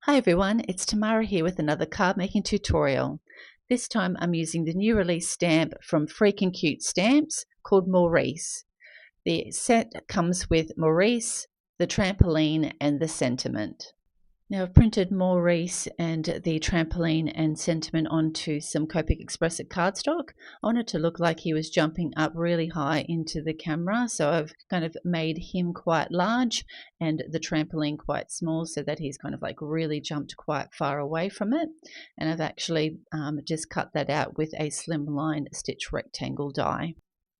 Hi everyone, it's Tamara here with another card making tutorial. This time I'm using the new release stamp from Freakin Cute Stamps called Maurice. The set comes with Maurice, the trampoline and the sentiment. Now I've printed Maurice and the trampoline and sentiment onto some Copic XPress cardstock. I want it to look like he was jumping up really high into the camera, so I've kind of made him quite large and the trampoline quite small so that he's kind of like really jumped quite far away from it. And I've actually just cut that out with a slimline stitch rectangle die.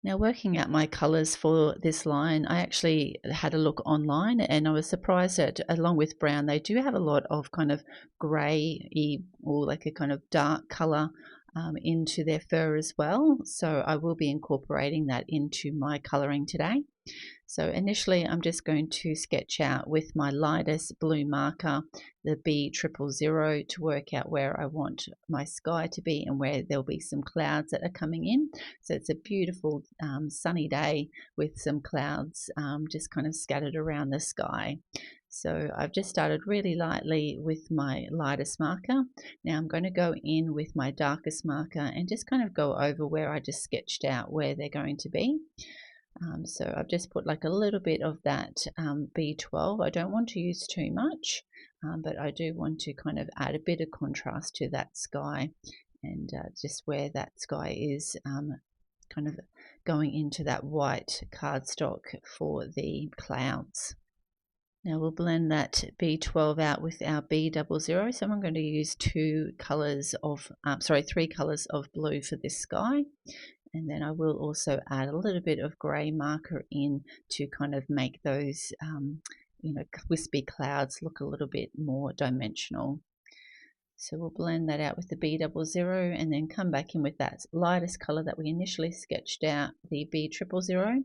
Now, working out my colours for this line, I actually had a look online and I was surprised that along with brown, they do have a lot of kind of grey or like a kind of dark colour into their fur as well. So I will be incorporating that into my colouring today. So initially I'm just going to sketch out with my lightest blue marker the B000 to work out where I want my sky to be and where there'll be some clouds that are coming in. So it's a beautiful sunny day with some clouds just kind of scattered around the sky. So I've just started really lightly with my lightest marker. Now I'm going to go in with my darkest marker and just kind of go over where I just sketched out where they're going to be. So I've just put like a little bit of that B12. I don't want to use too much, but I do want to kind of add a bit of contrast to that sky and just where that sky is kind of going into that white cardstock for the clouds. Now we'll blend that B12 out with our B00. So I'm going to use three colours of blue for this sky. And then I will also add a little bit of grey marker in to kind of make those, wispy clouds look a little bit more dimensional. So we'll blend that out with the B00 and then come back in with that lightest colour that we initially sketched out, the B000.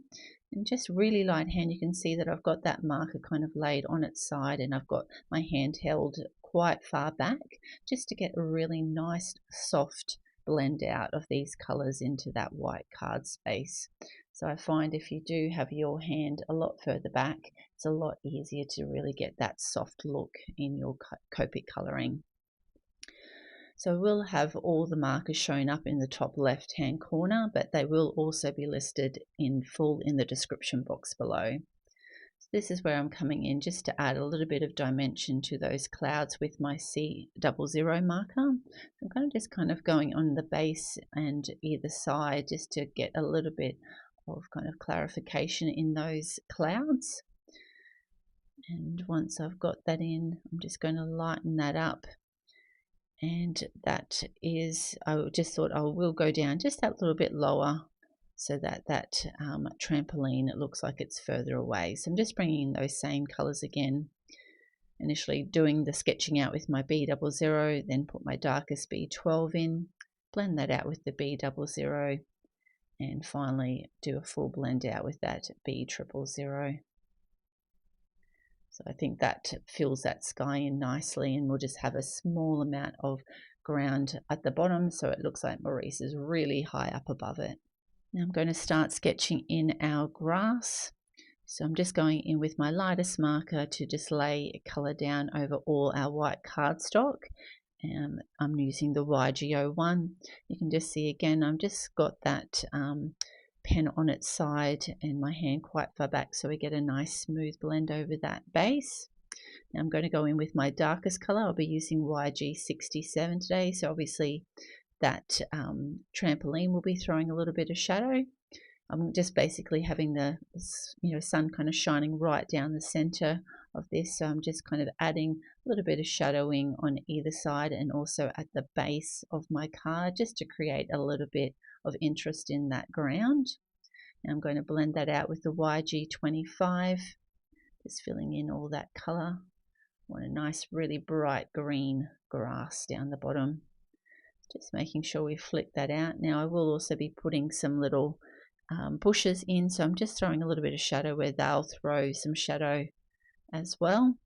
And just really light hand, you can see that I've got that marker kind of laid on its side and I've got my hand held quite far back just to get a really nice soft blend out of these colors into that white card space. So I find if you do have your hand a lot further back, it's a lot easier to really get that soft look in your Copic coloring. So we'll have all the markers shown up in the top left hand corner, but they will also be listed in full in the description box below. This is where I'm coming in just to add a little bit of dimension to those clouds with my C00 marker. I'm just kind of going on the base and either side just to get a little bit of kind of clarification in those clouds. And once I've got that in, I'm just going to lighten that up. And that is, I just thought I will go down just that little bit lower so that trampoline, it looks like it's further away. So I'm just bringing in those same colors again, initially doing the sketching out with my B00, then put my darkest B12 in, blend that out with the B00, and finally do a full blend out with that B000. So I think that fills that sky in nicely, and we'll just have a small amount of ground at the bottom so it looks like Maurice is really high up above it. Now I'm going to start sketching in our grass. So I'm just going in with my lightest marker to just lay colour down over all our white cardstock. And I'm using the YG01. You can just see again, I've just got that pen on its side and my hand quite far back so we get a nice smooth blend over that base. Now I'm going to go in with my darkest colour. I'll be using YG67 today, so obviously that trampoline will be throwing a little bit of shadow. I'm just basically having the sun kind of shining right down the center of this, so I'm just kind of adding a little bit of shadowing on either side and also at the base of my card just to create a little bit of interest in that ground. Now I'm going to blend that out with the YG25, just filling in all that color. I want a nice really bright green grass down the bottom. Just making sure we flick that out. Now I will also be putting some little bushes in, so I'm just throwing a little bit of shadow where they'll throw some shadow as well.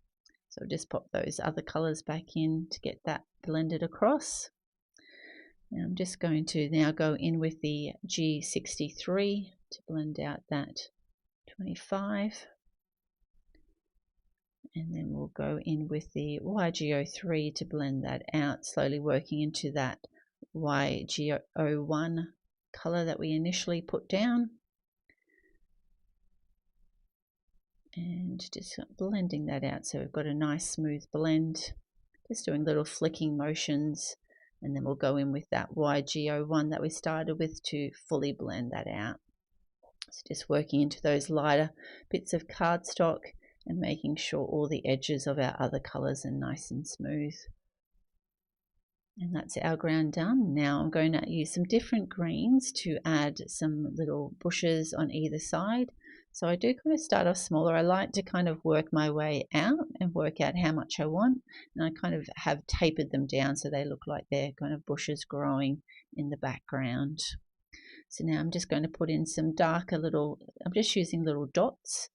So just pop those other colors back in to get that blended across. And I'm just going to now go in with the G63 to blend out that 25. And then we'll go in with the YG03 to blend that out, slowly working into that YG01 colour that we initially put down. And just blending that out so we've got a nice smooth blend. Just doing little flicking motions, and then we'll go in with that YG01 that we started with to fully blend that out. So just working into those lighter bits of cardstock and making sure all the edges of our other colours are nice and smooth. And that's our ground done. Now I'm going to use some different greens to add some little bushes on either side. So I do kind of start off smaller. I like to kind of work my way out and work out how much I want. And I kind of have tapered them down so they look like they're kind of bushes growing in the background. So now I'm just going to put in some darker little, I'm just using little dots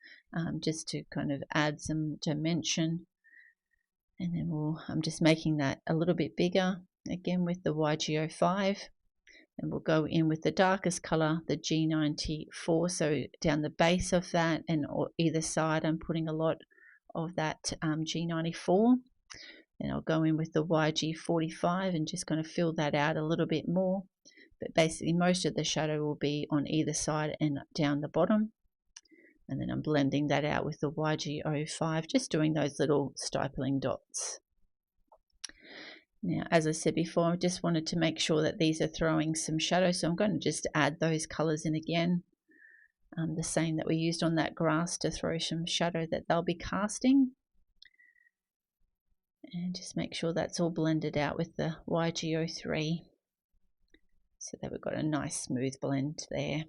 just to kind of add some dimension. And then I'm just making that a little bit bigger, again with the YG05. And we'll go in with the darkest colour, the G94, so down the base of that, and either side I'm putting a lot of that G94. And I'll go in with the YG45 and just kind of fill that out a little bit more. But basically most of the shadow will be on either side and down the bottom. And then I'm blending that out with the YG05, just doing those little stippling dots. Now, as I said before, I just wanted to make sure that these are throwing some shadow, so I'm going to just add those colours in again, the same that we used on that grass to throw some shadow that they'll be casting. And just make sure that's all blended out with the YG03, so that we've got a nice smooth blend there.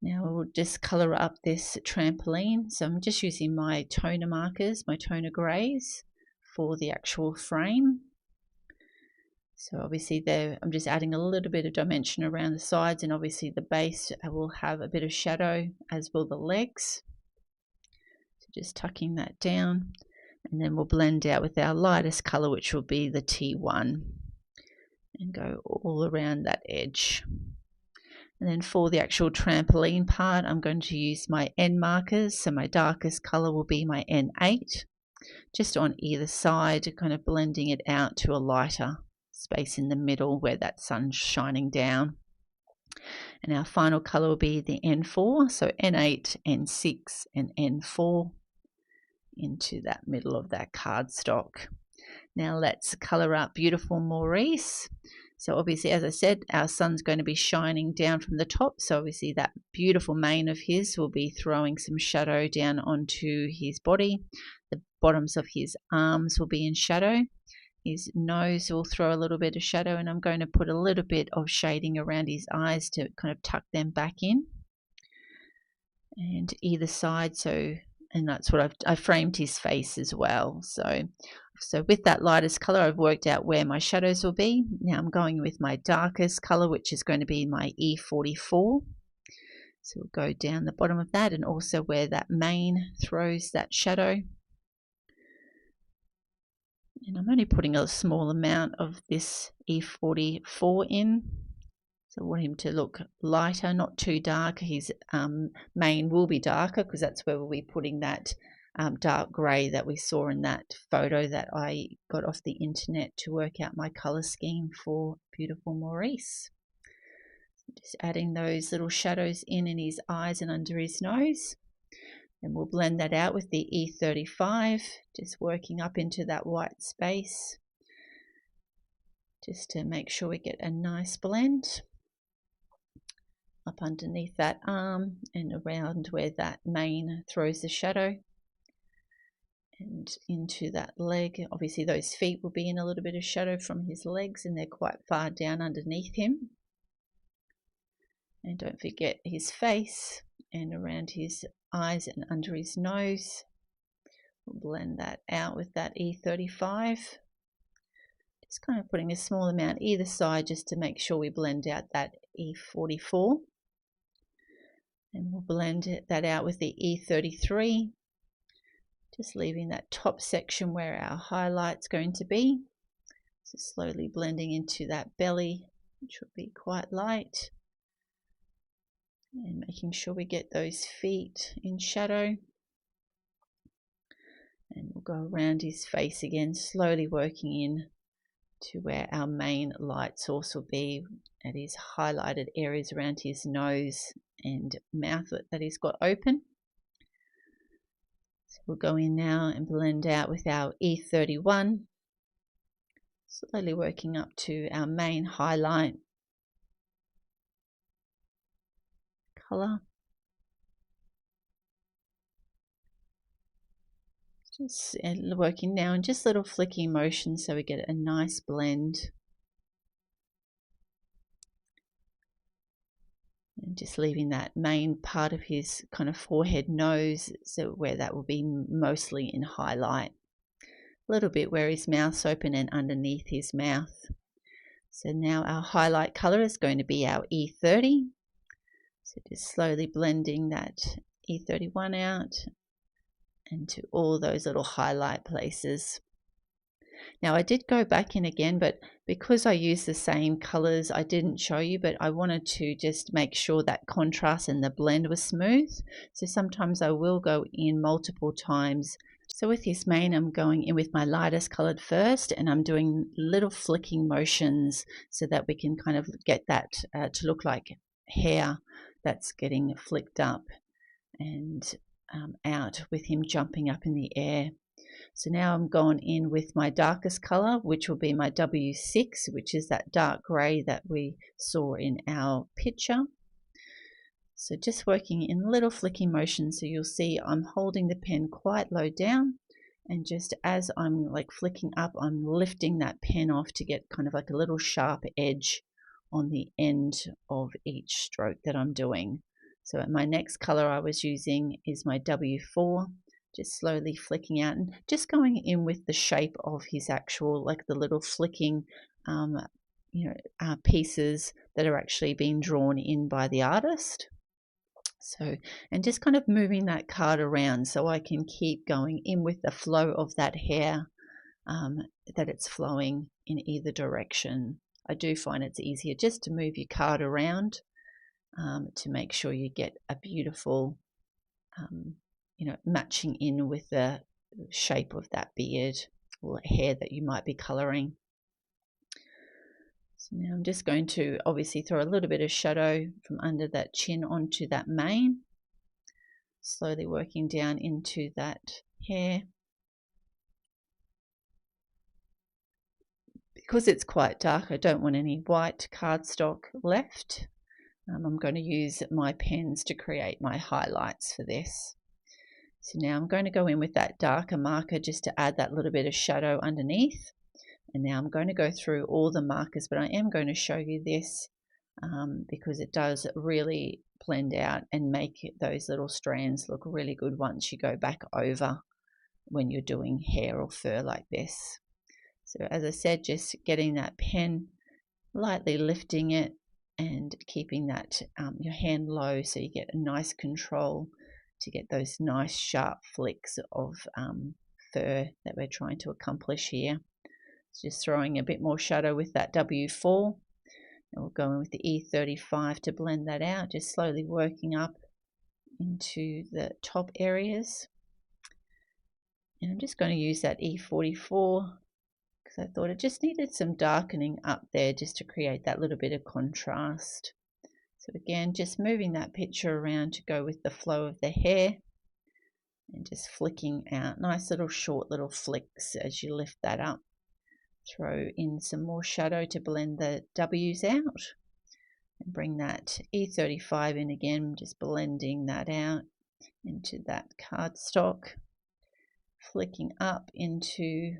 Now we'll just colour up this trampoline, so I'm just using my toner markers, my toner greys, for the actual frame. So obviously there I'm just adding a little bit of dimension around the sides, and obviously the base will have a bit of shadow, as will the legs. So just tucking that down, and then we'll blend out with our lightest colour, which will be the T1, and go all around that edge. And then for the actual trampoline part, I'm going to use my N markers, so my darkest colour will be my N8. Just on either side, kind of blending it out to a lighter space in the middle where that sun's shining down. And our final colour will be the N4, so N8, N6 and N4 into that middle of that cardstock. Now let's colour up beautiful Maurice. So obviously, as I said, our sun's going to be shining down from the top, so obviously that beautiful mane of his will be throwing some shadow down onto his body. The bottoms of his arms will be in shadow. His nose will throw a little bit of shadow, and I'm going to put a little bit of shading around his eyes to kind of tuck them back in. And either side, and that's what I framed his face as well. So with that lightest colour, I've worked out where my shadows will be. Now I'm going with my darkest colour, which is going to be my E44. So we'll go down the bottom of that, and also where that mane throws that shadow. And I'm only putting a small amount of this E44 in. So I want him to look lighter, not too dark. His mane will be darker because that's where we'll be putting that dark grey that we saw in that photo that I got off the internet to work out my colour scheme for beautiful Maurice. Just adding those little shadows in his eyes and under his nose. And we'll blend that out with the E35, just working up into that white space, just to make sure we get a nice blend up underneath that arm and around where that mane throws the shadow, and into that leg. Obviously those feet will be in a little bit of shadow from his legs, and they're quite far down underneath him. And don't forget his face and around his eyes and under his nose. We'll blend that out with that E35. Just kind of putting a small amount either side just to make sure we blend out that E44. And we'll blend that out with the E33. Just leaving that top section where our highlight's going to be. So slowly blending into that belly, which will be quite light. And making sure we get those feet in shadow. And we'll go around his face again, slowly working in to where our main light source will be, at his highlighted areas around his nose and mouth that he's got open. So we'll go in now and blend out with our E31, slowly working up to our main highlight color. Just working now in just little flicking motions so we get a nice blend. And just leaving that main part of his kind of forehead nose, so where that will be mostly in highlight. A little bit where his mouth's open and underneath his mouth. So now our highlight color is going to be our E30. So just slowly blending that E31 out into all those little highlight places. Now I did go back in again, but because I used the same colors, I didn't show you, but I wanted to just make sure that contrast and the blend was smooth. So sometimes I will go in multiple times. So with his mane, I'm going in with my lightest colored first, and I'm doing little flicking motions so that we can kind of get that to look like hair that's getting flicked up and out with him jumping up in the air. So now I'm going in with my darkest color, which will be my W6, which is that dark gray that we saw in our picture. So just working in little flicking motions, so you'll see I'm holding the pen quite low down, and just as I'm like flicking up, I'm lifting that pen off to get kind of like a little sharp edge on the end of each stroke that I'm doing. So my next color I was using is my W4, just slowly flicking out and just going in with the shape of his actual, like the little flicking pieces that are actually being drawn in by the artist. So, and just kind of moving that card around so I can keep going in with the flow of that hair, that it's flowing in either direction. I do find it's easier just to move your card around to make sure you get a beautiful, matching in with the shape of that beard or hair that you might be coloring. So now I'm just going to obviously throw a little bit of shadow from under that chin onto that mane, slowly working down into that hair. Because it's quite dark, I don't want any white cardstock left. I'm going to use my pens to create my highlights for this. So now I'm going to go in with that darker marker just to add that little bit of shadow underneath. And now I'm going to go through all the markers, but I am going to show you this because it does really blend out and make those little strands look really good once you go back over when you're doing hair or fur like this. So as I said, just getting that pen, lightly lifting it and keeping that your hand low so you get a nice control to get those nice sharp flicks of fur that we're trying to accomplish here. Just throwing a bit more shadow with that W4, and we'll go in with the E35 to blend that out, just slowly working up into the top areas. And I'm just going to use that E44 because I thought it just needed some darkening up there just to create that little bit of contrast. So again, just moving that picture around to go with the flow of the hair and just flicking out nice little short little flicks as you lift that up. Throw in some more shadow to blend the W's out and bring that E35 in again, just blending that out into that cardstock, flicking up into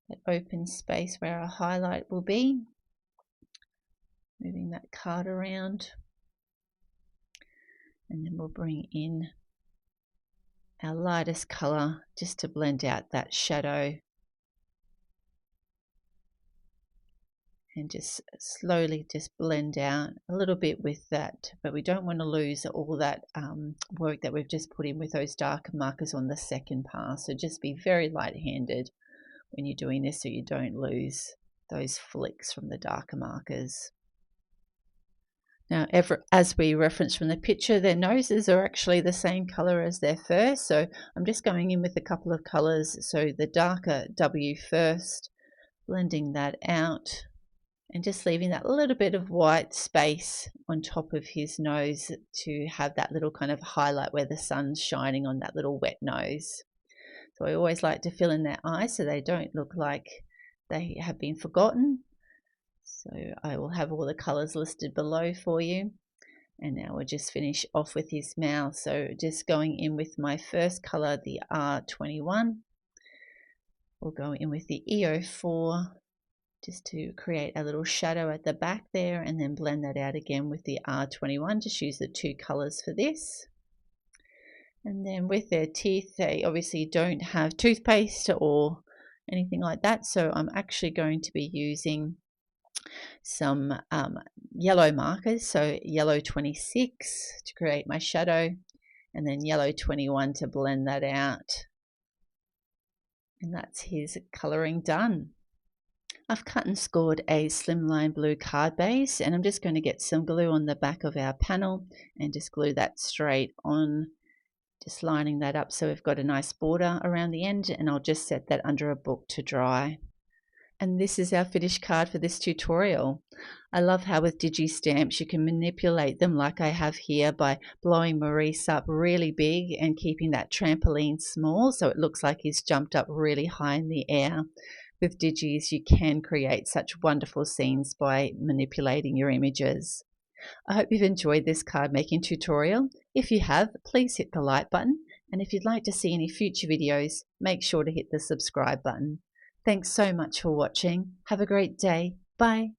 that open space where our highlight will be, moving that card around, and then we'll bring in our lightest color just to blend out that shadow and just slowly just blend out a little bit with that, but we don't want to lose all that work that we've just put in with those darker markers on the second pass. So just be very light-handed when you're doing this so you don't lose those flicks from the darker markers. Now, as we referenced from the picture, their noses are actually the same color as their fur, so I'm just going in with a couple of colors. So the darker W first, blending that out, and just leaving that little bit of white space on top of his nose to have that little kind of highlight where the sun's shining on that little wet nose. So I always like to fill in their eyes so they don't look like they have been forgotten. So I will have all the colors listed below for you. And now we'll just finish off with his mouth. So just going in with my first color, the R21. We'll go in with the E04 just to create a little shadow at the back there, and then blend that out again with the R21. Just use the two colors for this. And then with their teeth, they obviously don't have toothpaste or anything like that, so I'm actually going to be using some yellow markers, so yellow 26 to create my shadow, and then yellow 21 to blend that out. And that's his colouring done. I've cut and scored a slimline blue card base, and I'm just going to get some glue on the back of our panel and just glue that straight on, just lining that up so we've got a nice border around the end, and I'll just set that under a book to dry. And this is our finished card for this tutorial. I love how with digi stamps you can manipulate them like I have here by blowing Maurice up really big and keeping that trampoline small so it looks like he's jumped up really high in the air. With digis you can create such wonderful scenes by manipulating your images. I hope you've enjoyed this card making tutorial. If you have, please hit the like button, and if you'd like to see any future videos, make sure to hit the subscribe button. Thanks so much for watching. Have a great day. Bye.